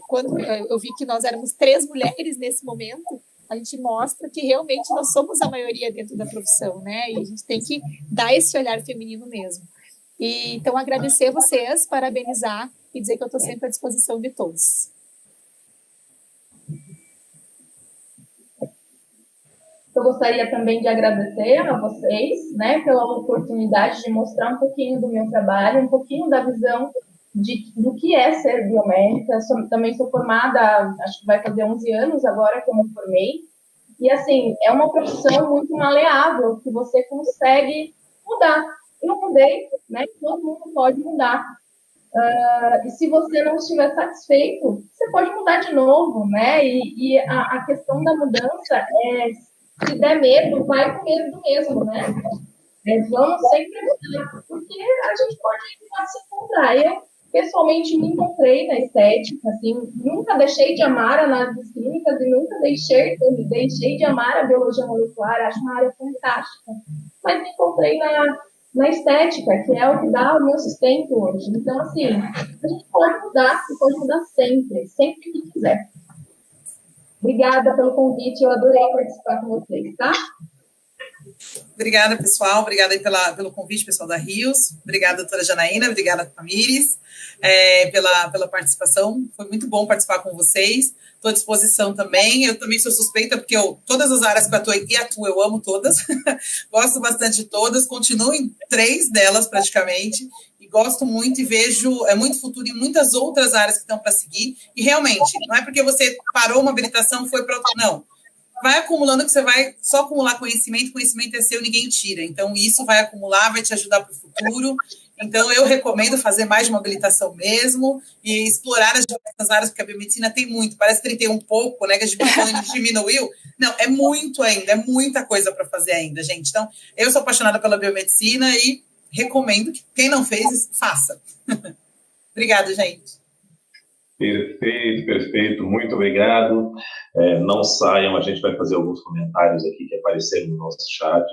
quando eu vi que nós éramos 3 mulheres nesse momento, a gente mostra que realmente nós somos a maioria dentro da profissão, né, e a gente tem que dar esse olhar feminino mesmo. E, então, agradecer vocês, parabenizar e dizer que eu estou sempre à disposição de todos. Eu gostaria também de agradecer a vocês, né, pela oportunidade de mostrar um pouquinho do meu trabalho, um pouquinho da visão do que é ser biomédica. Também sou formada, acho que vai fazer 11 anos agora que eu me formei. E, assim, é uma profissão muito maleável, que você consegue mudar. Eu mudei, né? Todo mundo pode mudar. E se você não estiver satisfeito, você pode mudar de novo, né? E a questão da mudança se der medo, vai com medo mesmo, né? Vamos sempre mudar, porque a gente pode se encontrar. Eu, pessoalmente, me encontrei na estética, assim, nunca deixei de amar análises clínicas e nunca deixei de amar a biologia molecular, acho uma área fantástica. Mas me encontrei na estética, que é o que dá o meu sustento hoje. Então, assim, a gente pode mudar sempre, sempre que quiser. Obrigada pelo convite, eu adorei participar com vocês, tá? Obrigada, pessoal. Obrigada aí pelo convite, pessoal da Rios. Obrigada, doutora Janaína. Obrigada, Tamires, pela participação. Foi muito bom participar com vocês. Estou à disposição também. Eu também sou suspeita, porque todas as áreas que eu atuo, eu amo todas. Gosto bastante de todas. Continuo em 3 delas, praticamente. E gosto muito e vejo muito futuro em muitas outras áreas que estão para seguir. E, realmente, não é porque você parou uma habilitação e foi para outra, não. Vai acumulando que você vai só acumular conhecimento é seu, ninguém tira. Então, isso vai acumular, vai te ajudar para o futuro. Então, eu recomendo fazer mais de uma habilitação mesmo e explorar as diversas áreas, porque a biomedicina tem muito, parece 31 pouco, né, que a gente diminuiu. Não, é muito ainda, é muita coisa para fazer ainda, gente. Então, eu sou apaixonada pela biomedicina e recomendo que quem não fez, faça. Obrigada, gente. Perfeito. Muito obrigado. Não saiam, a gente vai fazer alguns comentários aqui que apareceram no nosso chat,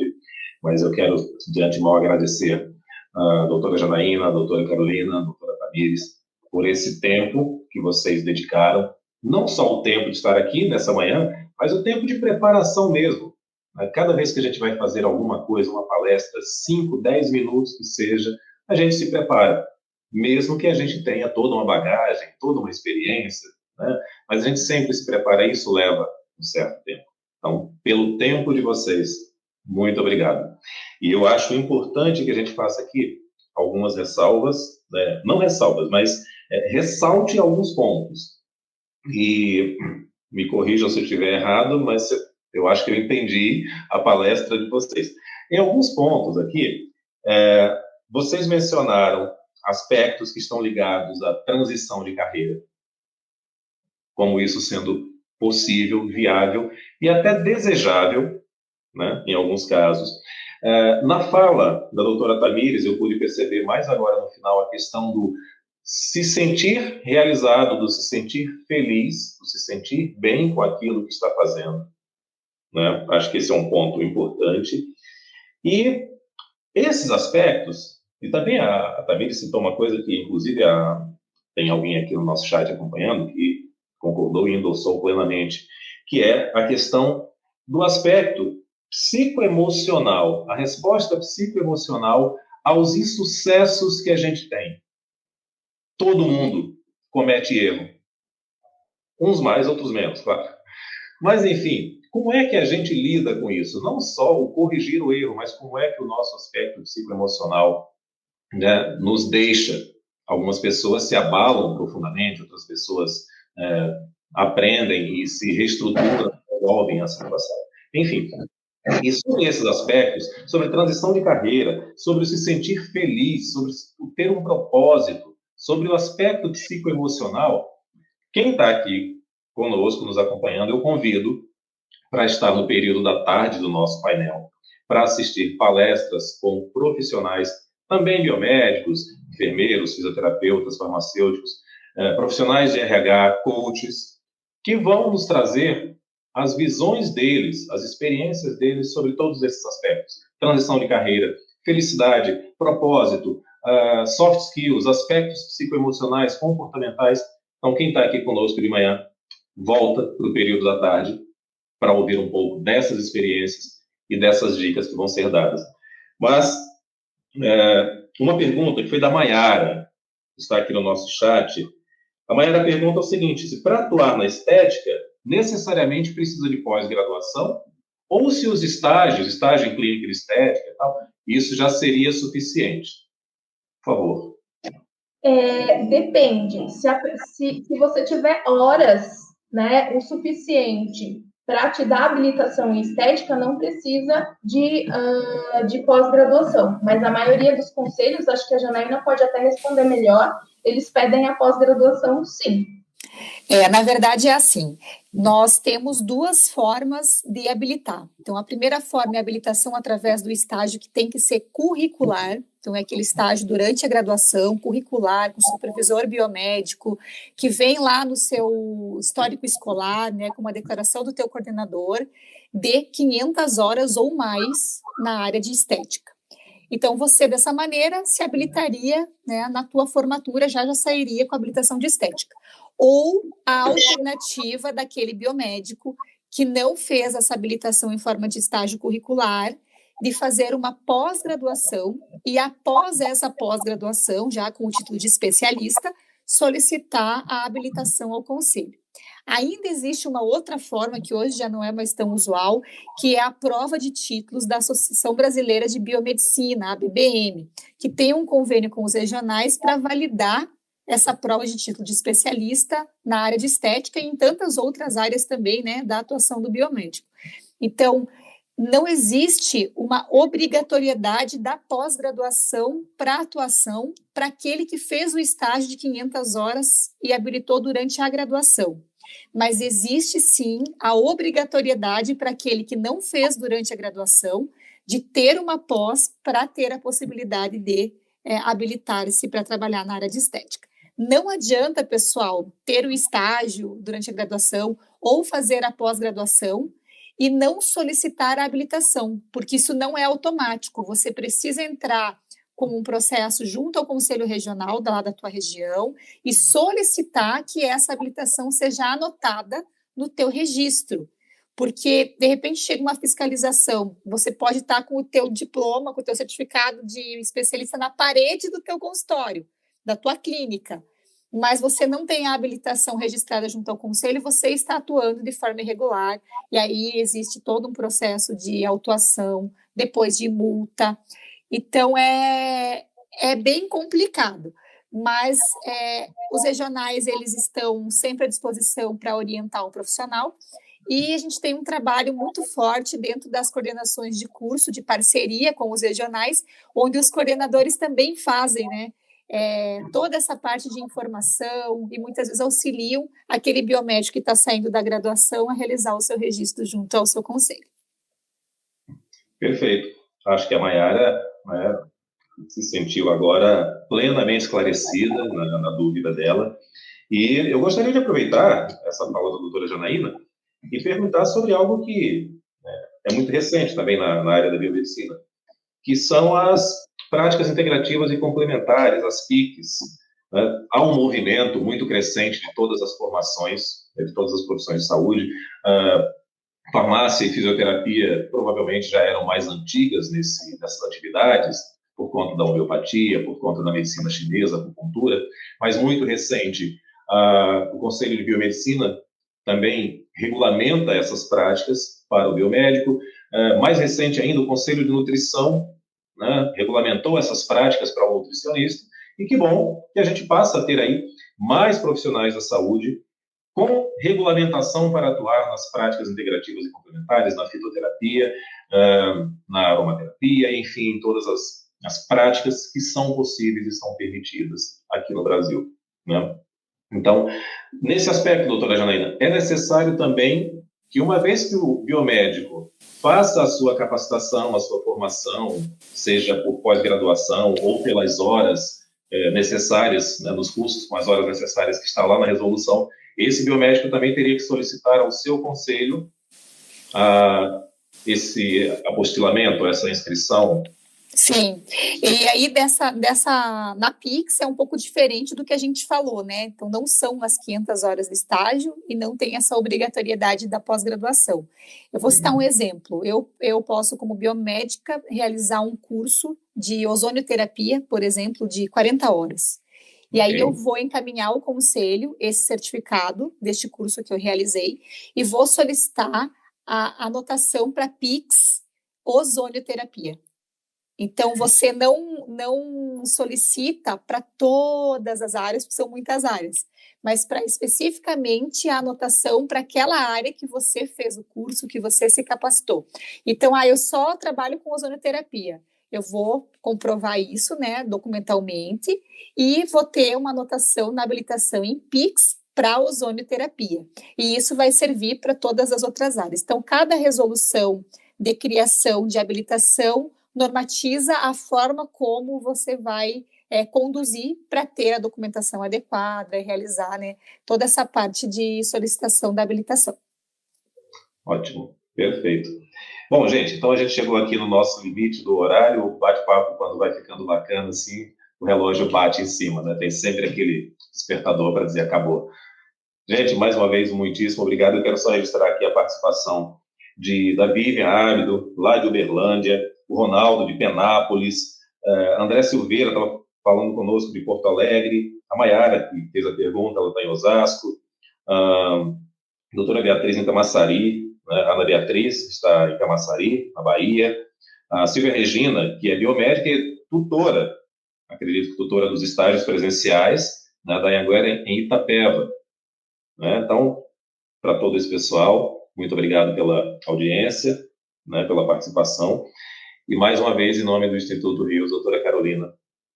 mas eu quero, de antemão, agradecer a doutora Janaína, a doutora Carolina, a doutora Tamires, por esse tempo que vocês dedicaram, não só o tempo de estar aqui nessa manhã, mas o tempo de preparação mesmo. Cada vez que a gente vai fazer alguma coisa, uma palestra, 5, 10 minutos que seja, a gente se prepara. Mesmo que a gente tenha toda uma bagagem, toda uma experiência, né? Mas a gente sempre se prepara, e isso leva um certo tempo. Então, pelo tempo de vocês, muito obrigado. E eu acho importante que a gente faça aqui algumas ressalvas, né? Não ressalvas, mas ressalte alguns pontos. E me corrijam se eu estiver errado, mas eu acho que eu entendi a palestra de vocês. Em alguns pontos aqui, vocês mencionaram aspectos que estão ligados à transição de carreira, como isso sendo possível, viável e até desejável, né, em alguns casos. Na fala da doutora Tamires, eu pude perceber mais agora no final a questão do se sentir realizado, do se sentir feliz, do se sentir bem com aquilo que está fazendo, né? Acho que esse é um ponto importante. E esses aspectos, e também a Tamires citou uma coisa que, inclusive, tem alguém aqui no nosso chat acompanhando que concordou e endossou plenamente, que é a questão do aspecto psicoemocional, a resposta psicoemocional aos insucessos que a gente tem. Todo mundo comete erro. Uns mais, outros menos, claro. Mas, enfim, como é que a gente lida com isso? Não só o corrigir o erro, mas como é que o nosso aspecto psicoemocional, né, nos deixa. Algumas pessoas se abalam profundamente, outras pessoas aprendem e se reestruturam, resolvem a situação. Enfim, e sobre esses aspectos, sobre transição de carreira, sobre se sentir feliz, sobre ter um propósito, sobre o aspecto psicoemocional, quem está aqui conosco, nos acompanhando, eu convido para estar no período da tarde do nosso painel, para assistir palestras com profissionais, também biomédicos, enfermeiros, fisioterapeutas, farmacêuticos, profissionais de RH, coaches, que vão nos trazer as visões deles, as experiências deles sobre todos esses aspectos. Transição de carreira, felicidade, propósito, soft skills, aspectos psicoemocionais, comportamentais. Então, quem está aqui conosco de manhã, volta para o período da tarde para ouvir um pouco dessas experiências e dessas dicas que vão ser dadas. Mas, uma pergunta que foi da Maiara, que está aqui no nosso chat. A Maiara pergunta o seguinte: se para atuar na estética, necessariamente precisa de pós-graduação? Ou se os estágio em clínica de estética e tal, isso já seria suficiente? Por favor. Depende. Se você tiver horas, né, o suficiente para te dar habilitação em estética, não precisa de pós-graduação. Mas a maioria dos conselhos, acho que a Janaína pode até responder melhor, eles pedem a pós-graduação, sim. Na verdade é assim, nós temos duas formas de habilitar. Então, a primeira forma é a habilitação através do estágio que tem que ser curricular, então é aquele estágio durante a graduação, curricular, com supervisor biomédico, que vem lá no seu histórico escolar, né, com uma declaração do teu coordenador, de 500 horas ou mais na área de estética. Então, você, dessa maneira, se habilitaria, né, na tua formatura, já sairia com a habilitação de estética. Ou a alternativa daquele biomédico que não fez essa habilitação em forma de estágio curricular, de fazer uma pós-graduação e, após essa pós-graduação, já com o título de especialista, solicitar a habilitação ao conselho. Ainda existe uma outra forma, que hoje já não é mais tão usual, que é a prova de títulos da Associação Brasileira de Biomedicina, a ABBM, que tem um convênio com os regionais para validar essa prova de título de especialista na área de estética e em tantas outras áreas também, né, da atuação do biomédico. Então, não existe uma obrigatoriedade da pós-graduação para atuação para aquele que fez o estágio de 500 horas e habilitou durante a graduação. Mas existe, sim, a obrigatoriedade para aquele que não fez durante a graduação de ter uma pós para ter a possibilidade de habilitar-se para trabalhar na área de estética. Não adianta, pessoal, ter o estágio durante a graduação ou fazer a pós-graduação e não solicitar a habilitação, porque isso não é automático. Você precisa entrar com um processo junto ao Conselho Regional lá da tua região e solicitar que essa habilitação seja anotada no teu registro. Porque, de repente, chega uma fiscalização, você pode estar com o teu diploma, com o teu certificado de especialista na parede do teu consultório, da tua clínica, mas você não tem a habilitação registrada junto ao conselho, você está atuando de forma irregular, e aí existe todo um processo de autuação, depois de multa. Então, é bem complicado, mas os regionais, eles estão sempre à disposição para orientar o profissional, e a gente tem um trabalho muito forte dentro das coordenações de curso, de parceria com os regionais, onde os coordenadores também fazem, né, toda essa parte de informação e muitas vezes auxiliam aquele biomédico que está saindo da graduação a realizar o seu registro junto ao seu conselho. Perfeito. Acho que a Maiara, né, se sentiu agora plenamente esclarecida na dúvida dela. E eu gostaria de aproveitar essa fala da doutora Janaína e perguntar sobre algo que é muito recente também na área da biomedicina, que são as práticas integrativas e complementares, as PICs. Né? Há um movimento muito crescente de todas as formações, de todas as profissões de saúde. Farmácia e fisioterapia provavelmente já eram mais antigas nessas atividades, por conta da homeopatia, por conta da medicina chinesa, acupuntura, mas muito recente, o Conselho de Biomedicina também regulamenta essas práticas para o biomédico. Mais recente ainda, o Conselho de Nutrição, né, regulamentou essas práticas para o nutricionista, e que bom que a gente passa a ter aí mais profissionais da saúde com regulamentação para atuar nas práticas integrativas e complementares, na fitoterapia, na aromaterapia, enfim, todas as práticas que são possíveis e são permitidas aqui no Brasil, né? Então, nesse aspecto, doutora Janaína, é necessário também que, uma vez que o biomédico faça a sua capacitação, a sua formação, seja por pós-graduação ou pelas horas necessárias, né, nos cursos com as horas necessárias que está lá na resolução, esse biomédico também teria que solicitar ao seu conselho esse apostilamento, essa inscrição. Sim, e aí na PIX é um pouco diferente do que a gente falou, né? Então, não são as 500 horas de estágio e não tem essa obrigatoriedade da pós-graduação. Eu vou citar um exemplo. Eu posso, como biomédica, realizar um curso de ozonioterapia, por exemplo, de 40 horas. E aí eu vou encaminhar ao conselho esse certificado deste curso que eu realizei e vou solicitar a anotação para PIX ozonioterapia. Então, você não solicita para todas as áreas, porque são muitas áreas, mas para especificamente a anotação para aquela área que você fez o curso, que você se capacitou. Então, eu só trabalho com ozonoterapia. Eu vou comprovar isso, né, documentalmente, e vou ter uma anotação na habilitação em PICS para ozonioterapia. E isso vai servir para todas as outras áreas. Então, cada resolução de criação de habilitação normatiza a forma como você vai conduzir para ter a documentação adequada e realizar, né, toda essa parte de solicitação da habilitação. Ótimo, perfeito. Bom, gente, então a gente chegou aqui no nosso limite do horário. O bate-papo, quando vai ficando bacana, assim, o relógio bate em cima, né? Tem sempre aquele despertador para dizer acabou. Gente, mais uma vez, muitíssimo obrigado. Eu quero só registrar aqui a participação da Vivian Árido, lá de Uberlândia, o Ronaldo, de Penápolis, André Silveira estava falando conosco de Porto Alegre, a Maiara, que fez a pergunta, ela está em Osasco, a doutora Beatriz em Camaçari, né? A Ana Beatriz está em Camaçari, na Bahia, a Silvia Regina, que é biomédica e tutora, acredito que tutora dos estágios presenciais, né, da Anhanguera em Itapeva. Né? Então, para todo esse pessoal, muito obrigado pela audiência, né, pela participação. E, mais uma vez, em nome do Instituto Rios, doutora Carolina,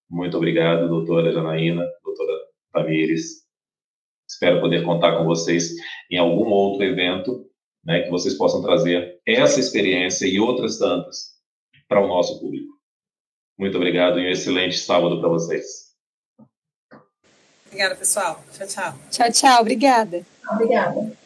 muito obrigado, doutora Janaína, doutora Tamires. Espero poder contar com vocês em algum outro evento, né, que vocês possam trazer essa experiência e outras tantas para o nosso público. Muito obrigado e um excelente sábado para vocês. Obrigada, pessoal. Tchau, tchau. Tchau, tchau. Obrigada. Obrigada.